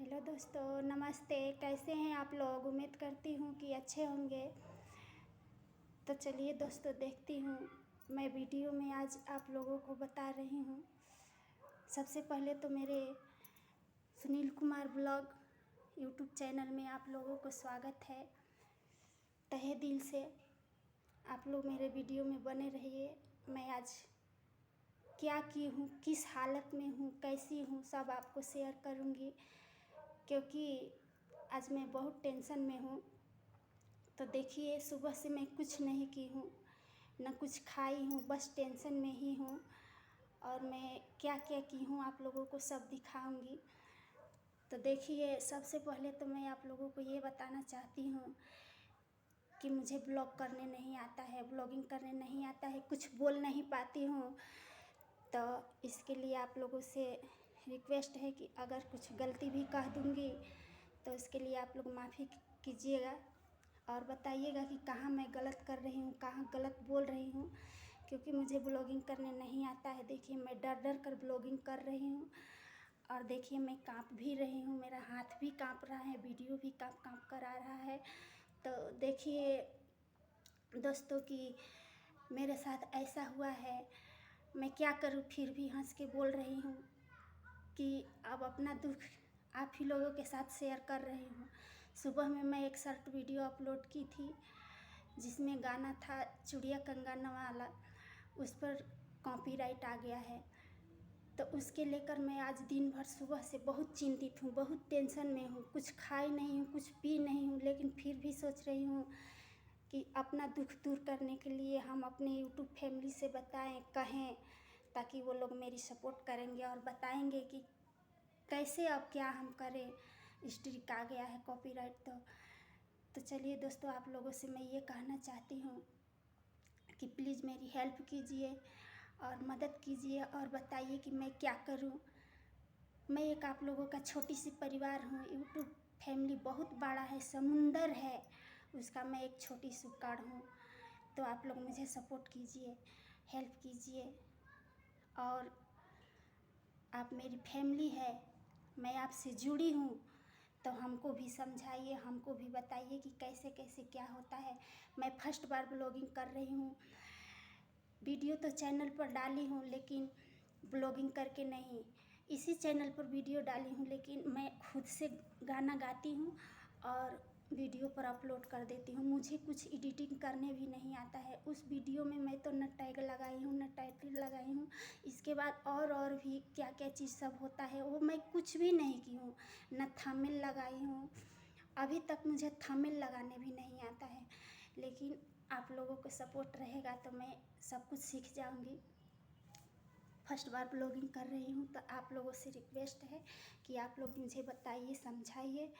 Hello दोस्तों, नमस्ते। कैसे हैं आप लोग? उम्मीद करती हूँ कि अच्छे होंगे। तो चलिए दोस्तों, देखती हूँ मैं वीडियो में आज आप लोगों को बता रही हूँ। सबसे पहले तो मेरे Sunil Kumar blog YouTube channel में आप लोगों को स्वागत है। तहे दिल से आप लोग मेरे वीडियो में बने रहिए। मैं आज क्या की हूँ, किस हालत में हूँ, कैसी हूँ, सब आपको शेयर करूँगी, क्योंकि आज मैं बहुत टेंशन में हूँ। तो देखिए, सुबह से मैं कुछ नहीं की हूँ, न कुछ खाई हूँ, बस टेंशन में ही हूँ। और मैं क्या क्या की हूँ आप लोगों को सब दिखाऊंगी। तो देखिए, सबसे पहले तो मैं आप लोगों को ये बताना चाहती हूँ कि मुझे ब्लॉग करने नहीं आता है, ब्लॉगिंग करने नहीं आता है, कुछ बोल नहीं पाती हूँ। तो इसके लिए आप लोगों से रिक्वेस्ट है कि अगर कुछ गलती भी कह दूँगी तो इसके लिए आप लोग माफ़ी कीजिएगा और बताइएगा कि कहाँ मैं गलत कर रही हूँ, कहाँ गलत बोल रही हूँ, क्योंकि मुझे ब्लॉगिंग करने नहीं आता है। देखिए, मैं डर डर कर ब्लॉगिंग कर रही हूँ और देखिए मैं काँप भी रही हूँ, मेरा हाथ भी काँप रहा है, वीडियो भी काँप काँप कर आ रहा है। तो देखिए दोस्तों कि मेरे साथ ऐसा हुआ है, मैं क्या करूँ, फिर भी हंस के बोल रही हूँ कि अब अपना दुख आप ही लोगों के साथ शेयर कर रही हूँ। सुबह में मैं एक शॉर्ट वीडियो अपलोड की थी जिसमें गाना था चूड़िया कंगन वाला, उस पर कॉपीराइट आ गया है। तो उसके लेकर मैं आज दिन भर सुबह से बहुत चिंतित हूँ, बहुत टेंशन में हूँ। कुछ खाई नहीं हूँ, कुछ पी नहीं हूँ, लेकिन फिर भी सोच रही हूँ कि अपना दुख दूर करने के लिए हम अपने यूट्यूब फैमिली से बताएं, कहें, ताकि वो लोग मेरी सपोर्ट करेंगे और बताएंगे कि कैसे अब क्या हम करें, स्ट्रिक आ गया है कॉपीराइट। तो चलिए दोस्तों, आप लोगों से मैं ये कहना चाहती हूँ कि प्लीज़ मेरी हेल्प कीजिए और मदद कीजिए और बताइए कि मैं क्या करूँ। मैं एक आप लोगों का छोटी सी परिवार हूँ, यूट्यूब फैमिली बहुत बड़ा है, समुंदर है, उसका मैं एक छोटी सी कण हूँ। तो आप लोग मुझे सपोर्ट कीजिए, हेल्प कीजिए। और आप मेरी फैमिली है, मैं आपसे जुड़ी हूँ, तो हमको भी समझाइए, हमको भी बताइए कि कैसे कैसे क्या होता है। मैं फर्स्ट बार ब्लॉगिंग कर रही हूँ, वीडियो तो चैनल पर डाली हूँ लेकिन ब्लॉगिंग करके नहीं। इसी चैनल पर वीडियो डाली हूँ लेकिन मैं खुद से गाना गाती हूँ और वीडियो पर अपलोड कर देती हूँ। मुझे कुछ एडिटिंग करने भी नहीं आता है। उस वीडियो में मैं तो न टैग लगाई हूँ, न टाइटल लगाई हूँ, इसके बाद और भी क्या क्या चीज़ सब होता है वो मैं कुछ भी नहीं की हूँ, न थंबनेल लगाई हूँ। अभी तक मुझे थंबनेल लगाने भी नहीं आता है, लेकिन आप लोगों को सपोर्ट रहेगा तो मैं सब कुछ सीख जाऊंगी। फर्स्ट बार ब्लॉगिंग कर रही हूँ, तो आप लोगों से रिक्वेस्ट है कि आप लोग मुझे बताइए, समझाइए।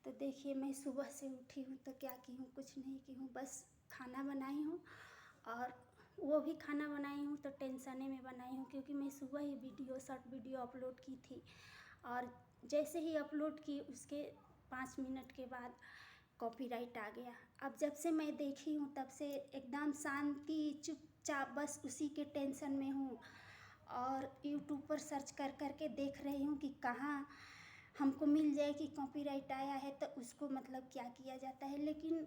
तो देखिए, मैं सुबह से उठी हूँ तो क्या की हूँ, कुछ नहीं की हूँ, बस खाना बनाई हूँ। और वो भी खाना बनाई हूँ तो टेंशने में बनाई हूँ, क्योंकि मैं सुबह ही शॉर्ट वीडियो अपलोड की थी और जैसे ही अपलोड की उसके 5 मिनट के बाद कॉपीराइट आ गया। अब जब से मैं देखी हूँ तब से एकदम शांति, चुपचाप, बस उसी के टेंशन में हूँ। और यूट्यूब पर सर्च कर कर के देख रही हूँ कि कहाँ हमको मिल जाए कि कॉपीराइट आया है तो उसको मतलब क्या किया जाता है। लेकिन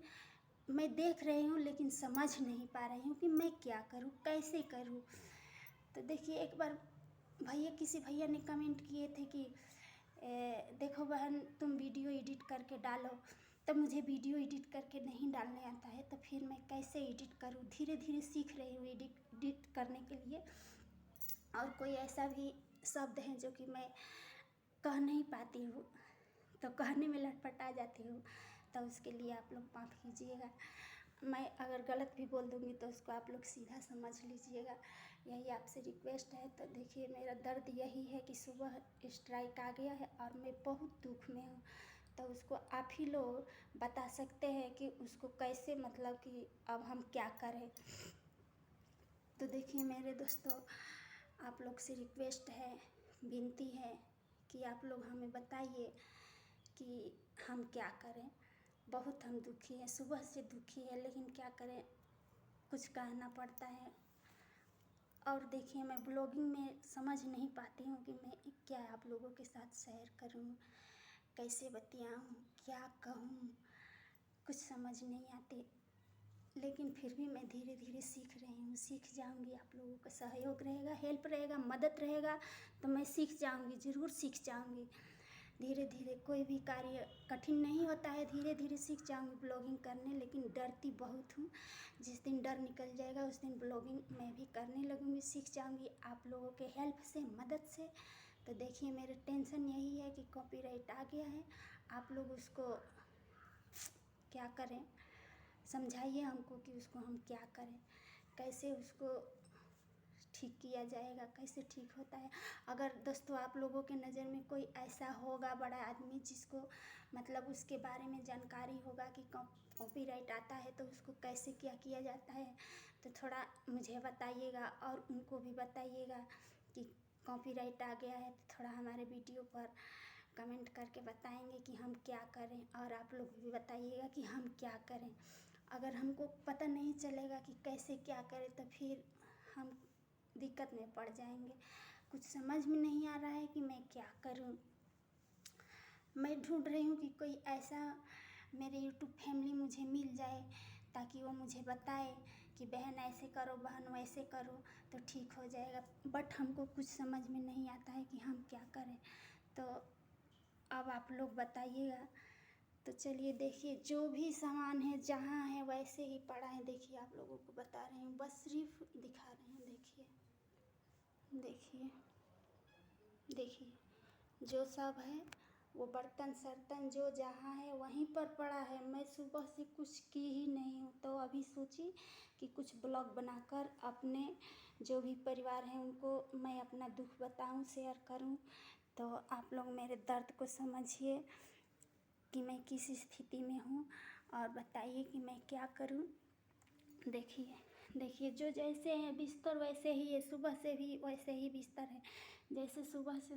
मैं देख रही हूँ लेकिन समझ नहीं पा रही हूँ कि मैं क्या करूँ, कैसे करूँ। तो देखिए, एक बार किसी भैया ने कमेंट किए थे कि देखो बहन, तुम वीडियो एडिट करके डालो। तो मुझे वीडियो एडिट करके नहीं डालने आता है, तो फिर मैं कैसे एडिट करूँ। धीरे धीरे सीख रही हूँ एडिट करने के लिए। और कोई ऐसा भी शब्द है जो कि मैं कह नहीं पाती हूँ, तो कहने में लटपटा जाती हूँ, तो उसके लिए आप लोग माफ़ कीजिएगा। मैं अगर गलत भी बोल दूँगी तो उसको आप लोग सीधा समझ लीजिएगा, यही आपसे रिक्वेस्ट है। तो देखिए, मेरा दर्द यही है कि सुबह स्ट्राइक आ गया है और मैं बहुत दुख में हूँ। तो उसको आप ही लोग बता सकते हैं कि उसको कैसे, मतलब कि अब हम क्या करें। तो देखिए मेरे दोस्तों, आप लोग से रिक्वेस्ट है, विनती है कि आप लोग हमें बताइए कि हम क्या करें। बहुत हम दुखी हैं, सुबह से दुखी है, लेकिन क्या करें, कुछ कहना पड़ता है। और देखिए, मैं ब्लॉगिंग में समझ नहीं पाती हूँ कि मैं क्या आप लोगों के साथ शेयर करूँ, कैसे बतियाऊँ, क्या कहूँ, कुछ समझ नहीं आती। लेकिन फिर भी मैं धीरे धीरे सीख रही हूँ, सीख जाऊँगी। आप लोगों का सहयोग रहेगा, हेल्प रहेगा, मदद रहेगा तो मैं सीख जाऊँगी, ज़रूर सीख जाऊँगी। धीरे धीरे कोई भी कार्य कठिन नहीं होता है, धीरे धीरे सीख जाऊँगी ब्लॉगिंग करने। लेकिन डरती बहुत हूँ, जिस दिन डर निकल जाएगा उस दिन ब्लॉगिंग मैं भी करने लगूँगी, सीख जाऊँगी आप लोगों के हेल्प से, मदद से। तो देखिए मेरा टेंशन यही है कि कॉपीराइट आ गया है, आप लोग उसको क्या करें, समझाइए हमको कि उसको हम क्या करें, कैसे उसको ठीक किया जाएगा, कैसे ठीक होता है। अगर दोस्तों आप लोगों के नज़र में कोई ऐसा होगा बड़ा आदमी जिसको मतलब उसके बारे में जानकारी होगा कि कॉपीराइट आता है तो उसको कैसे क्या किया जाता है, तो थोड़ा मुझे बताइएगा और उनको भी बताइएगा कि कॉपीराइट आ गया है। तो थोड़ा हमारे वीडियो पर कमेंट करके बताएंगे कि हम क्या करें, और आप लोग भी बताइएगा कि हम क्या करें। अगर हमको पता नहीं चलेगा कि कैसे क्या करें तो फिर हम दिक्कत में पड़ जाएंगे। कुछ समझ में नहीं आ रहा है कि मैं क्या करूं। मैं ढूंढ रही हूँ कि कोई ऐसा मेरे यूट्यूब फैमिली मुझे मिल जाए ताकि वो मुझे बताए कि बहन ऐसे करो, बहन वैसे करो तो ठीक हो जाएगा। बट हमको कुछ समझ में नहीं आता है कि हम क्या करें। तो अब आप लोग बताइएगा। तो चलिए देखिए, जो भी सामान है जहाँ है वैसे ही पड़ा है। देखिए आप लोगों को बता रही हूँ, बस सिर्फ दिखा रही हूँ। देखिए देखिए देखिए, जो सब है वो बर्तन सर्तन जो जहाँ है वहीं पर पड़ा है। मैं सुबह से कुछ की ही नहीं हूँ, तो अभी सोची कि कुछ ब्लॉग बनाकर अपने जो भी परिवार हैं उनको मैं अपना दुख बताऊँ, शेयर करूँ। तो आप लोग मेरे दर्द को समझिए कि मैं किस स्थिति में हूँ, और बताइए कि मैं क्या करूँ। देखिए जो जैसे है बिस्तर वैसे ही है, सुबह से भी वैसे ही बिस्तर है। जैसे सुबह से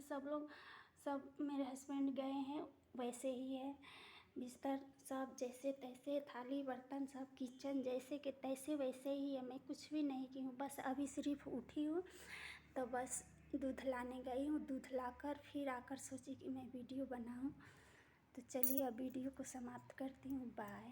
सब मेरे हस्बैंड गए हैं वैसे ही है बिस्तर, सब जैसे तैसे, थाली बर्तन सब किचन जैसे के तैसे वैसे ही है। मैं कुछ भी नहीं की हूँ, बस अभी सिर्फ उठी हूँ तो बस दूध लाने गई हूँ। दूध लाकर फिर आकर सोची कि मैं वीडियो बनाऊँ। तो चलिए अब वीडियो को समाप्त करती हूँ। बाय।